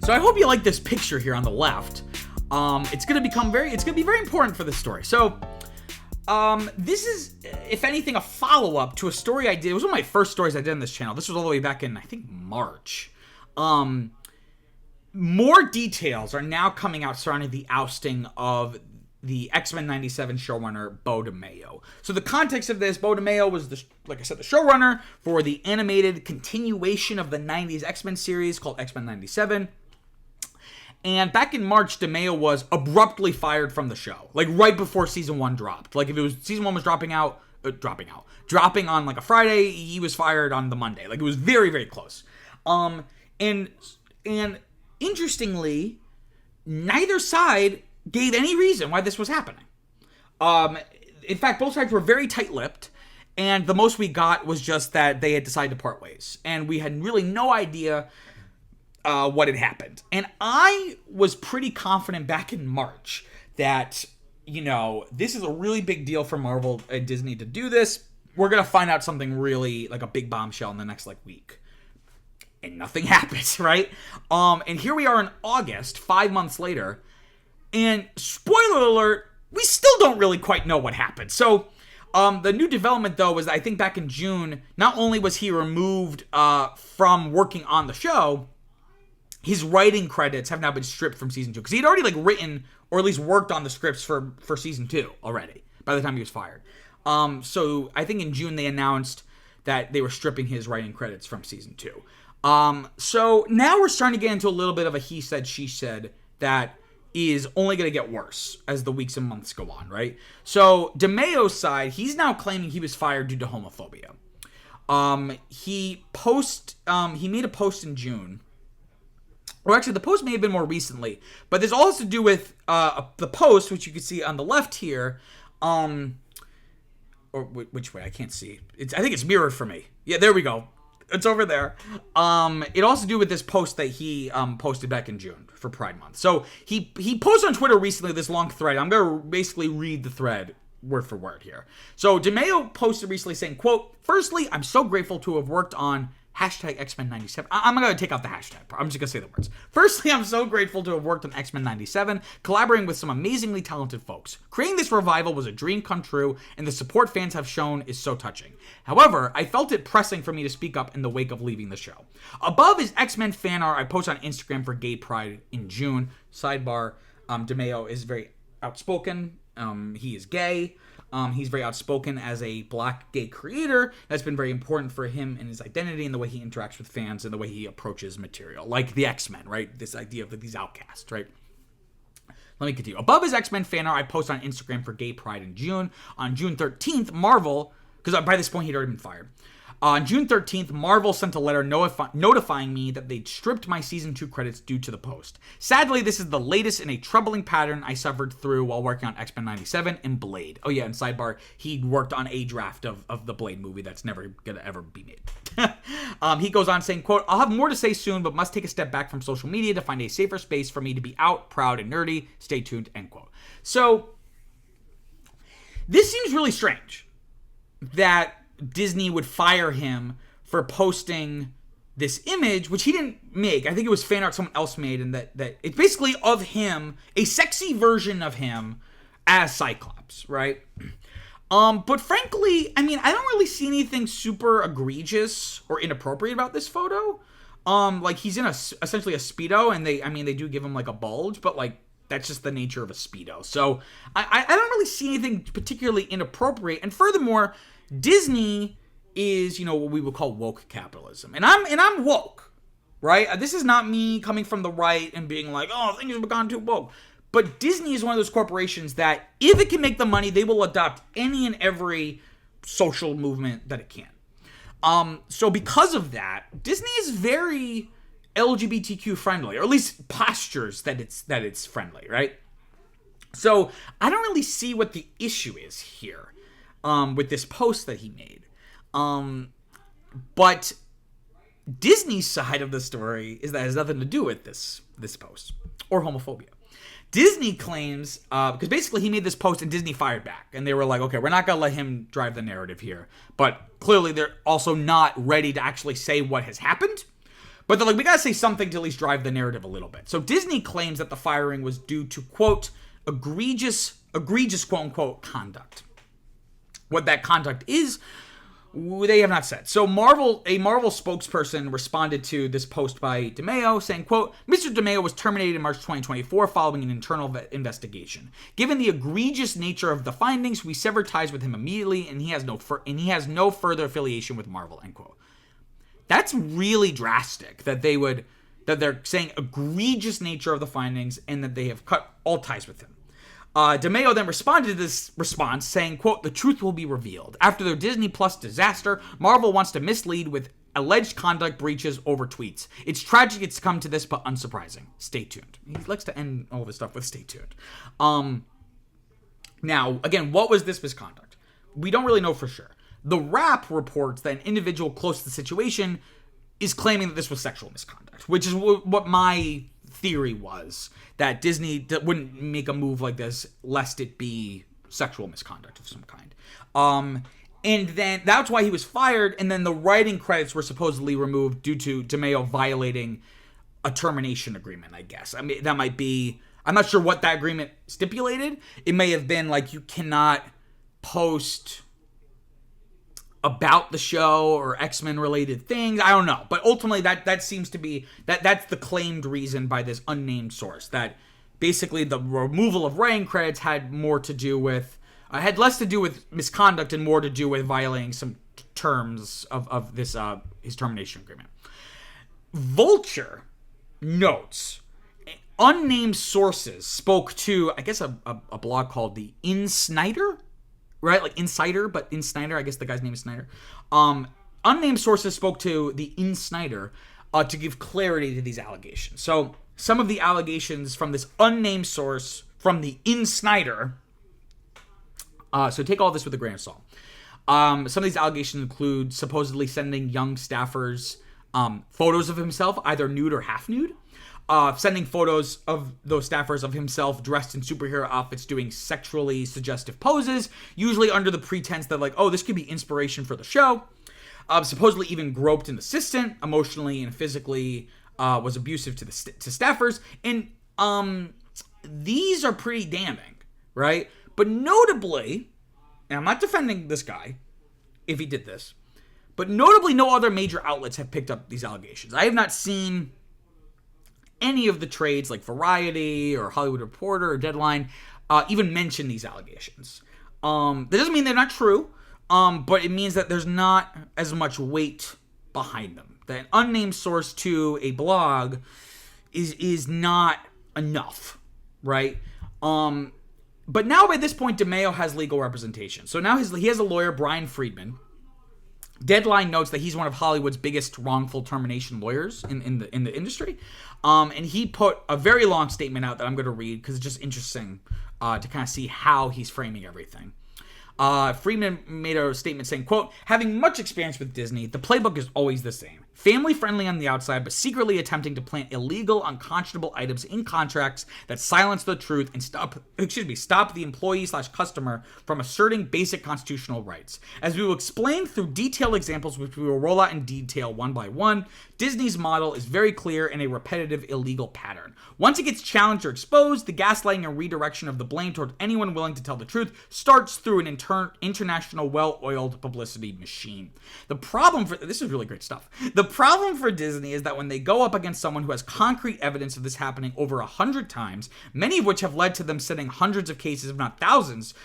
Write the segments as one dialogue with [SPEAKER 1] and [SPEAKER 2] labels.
[SPEAKER 1] So I hope you like this picture here on the left. It's gonna be very important for this story. So, this is, if anything, a follow-up to a story I did. It was one of my first stories I did on this channel. This was all the way back in, I think, March. More details are now coming out surrounding the ousting of the X-Men 97 showrunner, Beau DeMayo. So the context of this, Beau DeMayo was, like I said, the showrunner for the animated continuation of the 90s X-Men series called X-Men 97. And back in March, DeMayo was abruptly fired from the show, like right before season 1 dropped. Like if it was season 1 was dropping on like a Friday, he was fired on the Monday. Like it was very, very close. And interestingly, neither side gave any reason why this was happening. In fact, both sides were very tight-lipped, and the most we got was just that they had decided to part ways, and we had really no idea what had happened. And I was pretty confident back in March that, this is a really big deal for Marvel and Disney to do this. We're going to find out something really, like a big bombshell in the next, week. And nothing happens, right? And here we are in August, 5 months later, and spoiler alert, we still don't really quite know what happened. So, the new development, though, was I think back in June, not only was he removed from working on the show, his writing credits have now been stripped from season 2. Because he had already, written, or at least worked on the scripts for season 2 already, by the time he was fired. So, I think in June they announced that they were stripping his writing credits from season 2. So, now we're starting to get into a little bit of a he said, she said that is only going to get worse as the weeks and months go on, right? So, DeMayo's side, he's now claiming he was fired due to homophobia. He made a post in June. Or actually, the post may have been more recently. But this all has to do with the post, which you can see on the left here. Or which way? I can't see. I think it's mirrored for me. Yeah, there we go. It's over there. It also to do with this post that he posted back in June for Pride Month. So he posted on Twitter recently this long thread. I'm going to basically read the thread word for word here. So DeMayo posted recently saying, quote, "Firstly, I'm so grateful to have worked on hashtag X-Men 97. I'm going to take out the hashtag part. I'm just going to say the words. Firstly, I'm so grateful to have worked on X-Men 97, collaborating with some amazingly talented folks. Creating this revival was a dream come true, and the support fans have shown is so touching. However, I felt it pressing for me to speak up in the wake of leaving the show. Above is X-Men fan art I posted on Instagram for Gay Pride in June. Sidebar, DeMayo is very outspoken. He is gay. He's very outspoken as a black gay creator. That's been very important for him and his identity and the way he interacts with fans and the way he approaches material. Like the X-Men, right? This idea of these outcasts, right? Let me continue. Above is X-Men fan art I posted on Instagram for Gay Pride in June. On June 13th, Marvel, because by this point he'd already been fired. On June 13th, Marvel sent a letter notifying me that they'd stripped my Season 2 credits due to the post. Sadly, this is the latest in a troubling pattern I suffered through while working on X-Men 97 and Blade. Oh yeah, and sidebar, he worked on a draft of the Blade movie that's never gonna ever be made. He goes on saying, quote, "I'll have more to say soon, but must take a step back from social media to find a safer space for me to be out, proud, and nerdy. Stay tuned," end quote. So, this seems really strange that Disney would fire him for posting this image, which he didn't make. I think it was fan art someone else made, and that it's basically of him, a sexy version of him as Cyclops, right? But frankly, I mean, I don't really see anything super egregious or inappropriate about this photo. Like he's in essentially a Speedo, and they do give him like a bulge, but like that's just the nature of a Speedo. So I don't really see anything particularly inappropriate. And furthermore, Disney is, what we would call woke capitalism. And I'm woke, right? This is not me coming from the right and being like, oh, things have gone too woke. But Disney is one of those corporations that if it can make the money, they will adopt any and every social movement that it can. So because of that, Disney is very LGBTQ friendly, or at least postures that it's friendly, right? So I don't really see what the issue is here. With this post that he made. But Disney's side of the story is that it has nothing to do with this post or homophobia. Disney claims, because basically he made this post and Disney fired back. And they were like, okay, we're not going to let him drive the narrative here. But clearly they're also not ready to actually say what has happened. But they're like, we gotta say something to at least drive the narrative a little bit. So Disney claims that the firing was due to, quote, egregious quote-unquote conduct. What that conduct is, they have not said. So a Marvel spokesperson responded to this post by DeMayo saying, quote, Mr. DeMayo was terminated in March 2024 following an internal investigation. Given the egregious nature of the findings, we severed ties with him immediately, and he has no further affiliation with Marvel, end quote. That's really drastic that they're saying egregious nature of the findings and that they have cut all ties with him. DeMayo then responded to this response saying, quote, the truth will be revealed. After their Disney Plus disaster, Marvel wants to mislead with alleged conduct breaches over tweets. It's tragic it's come to this, but unsurprising. Stay tuned. He likes to end all this stuff with stay tuned. Now, again, what was this misconduct? We don't really know for sure. The Wrap reports that an individual close to the situation is claiming that this was sexual misconduct, which is what my theory was, that Disney wouldn't make a move like this lest it be sexual misconduct of some kind. And then that's why he was fired, and then the writing credits were supposedly removed due to DeMayo violating a termination agreement, I guess. I mean, that might be, I'm not sure what that agreement stipulated. It may have been like you cannot post about the show or X-Men related things. I don't know. But ultimately that seems to be, that's the claimed reason by this unnamed source, that basically the removal of writing credits had more to do with, had less to do with misconduct and more to do with violating some terms of this, his termination agreement. Vulture notes, unnamed sources spoke to, I guess, a blog called the Insnider, right? Like Insider, but Insnider. I guess the guy's name is Snyder. Unnamed sources spoke to the Insnider to give clarity to these allegations. So some of the allegations from this unnamed source from the Insnider. So take all this with a grain of salt. Some of these allegations include supposedly sending young staffers photos of himself, either nude or half nude. Sending photos of those staffers of himself dressed in superhero outfits doing sexually suggestive poses, usually under the pretense that, like, oh, this could be inspiration for the show. Supposedly even groped an assistant, emotionally and physically was abusive to staffers. And these are pretty damning, right? But notably, and I'm not defending this guy if he did this, but notably no other major outlets have picked up these allegations. I have not seen any of the trades like Variety or Hollywood Reporter or Deadline even mention these allegations. That doesn't mean they're not true, but it means that there's not as much weight behind them. That an unnamed source to a blog is not enough, right? But now by this point, DeMayo has legal representation. So now he has a lawyer, Brian Friedman. Deadline notes that he's one of Hollywood's biggest wrongful termination lawyers in the industry. And he put a very long statement out that I'm going to read because it's just interesting to kind of see how he's framing everything. Friedman made a statement saying, quote, having much experience with Disney, the playbook is always the same. Family-friendly on the outside, but secretly attempting to plant illegal, unconscionable items in contracts that silence the truth and stop the employee/customer from asserting basic constitutional rights. As we will explain through detailed examples, which we will roll out in detail one by one, Disney's model is very clear and a repetitive illegal pattern. Once it gets challenged or exposed, the gaslighting and redirection of the blame toward anyone willing to tell the truth starts through an international well-oiled publicity machine. This is really great stuff. The problem for Disney is that when they go up against someone who has concrete evidence of this happening over 100 times, many of which have led to them sending hundreds of cases, if not thousands,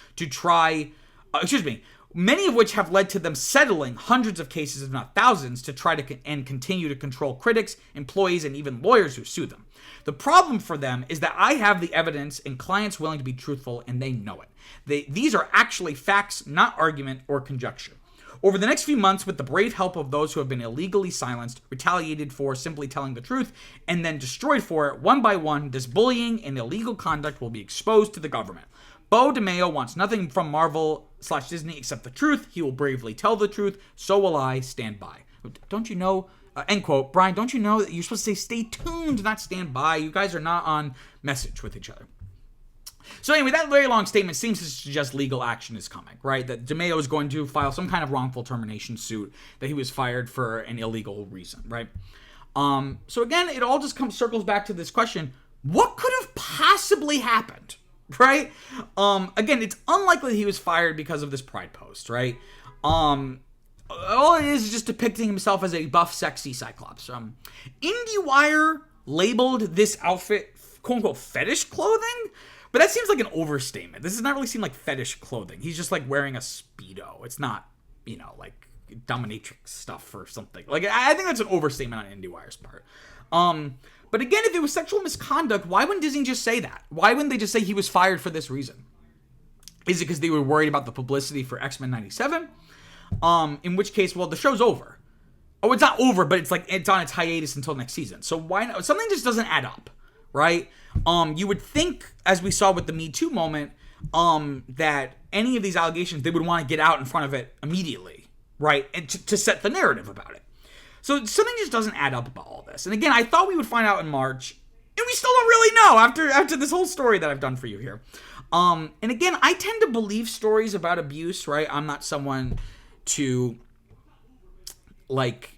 [SPEAKER 1] many of which have led to them settling hundreds of cases, if not thousands, to try to and continue to control critics, employees, and even lawyers who sue them. The problem for them is that I have the evidence and clients willing to be truthful, and they know it. These are actually facts, not argument or conjecture. Over the next few months, with the brave help of those who have been illegally silenced, retaliated for simply telling the truth, and then destroyed for it, one by one, this bullying and illegal conduct will be exposed to the government. Beau DeMayo wants nothing from Marvel/Disney except the truth. He will bravely tell the truth. So will I stand by. Don't you know, end quote, Brian, don't you know that you're supposed to say stay tuned, not stand by? You guys are not on message with each other. So anyway, that very long statement seems to suggest legal action is coming, right? That DeMayo is going to file some kind of wrongful termination suit, that he was fired for an illegal reason, right? So again, it all just circles back to this question: what could have possibly happened, right? Again, it's unlikely he was fired because of this Pride post, right? All it is just depicting himself as a buff, sexy Cyclops. IndieWire labeled this outfit quote-unquote fetish clothing, but that seems like an overstatement. This does not really seem like fetish clothing. He's just like wearing a Speedo. It's not, like dominatrix stuff or something. Like, I think that's an overstatement on IndieWire's part. But again, if it was sexual misconduct, why wouldn't Disney just say that? Why wouldn't they just say he was fired for this reason? Is it because they were worried about the publicity for X-Men 97? In which case, well, the show's over. Oh, it's not over, but it's on its hiatus until next season. So why not? Something just doesn't add up, right? You would think, as we saw with the Me Too moment, that any of these allegations, they would want to get out in front of it immediately, right? And to set the narrative about it. So something just doesn't add up about all this. And again, I thought we would find out in March, and we still don't really know after this whole story that I've done for you here. And again, I tend to believe stories about abuse, right? I'm not someone to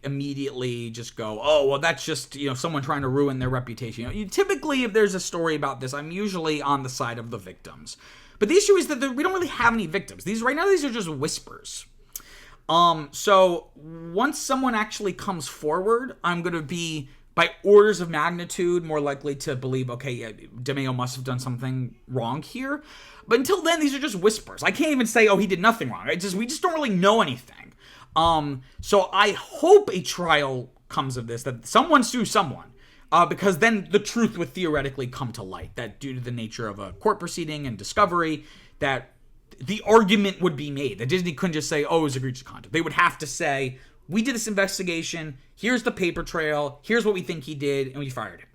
[SPEAKER 1] immediately just go, oh, well, that's just, someone trying to ruin their reputation. Typically, if there's a story about this, I'm usually on the side of the victims. But the issue is that we don't really have any victims. These are just whispers. So once someone actually comes forward, I'm going to be, by orders of magnitude, more likely to believe, okay, yeah, DeMayo must have done something wrong here. But until then, these are just whispers. I can't even say, oh, he did nothing wrong. We just don't really know anything. So I hope a trial comes of this, that someone sues someone, because then the truth would theoretically come to light, that due to the nature of a court proceeding and discovery, that the argument would be made, that Disney couldn't just say, oh, it was egregious conduct. They would have to say, we did this investigation, here's the paper trail, here's what we think he did, and we fired him.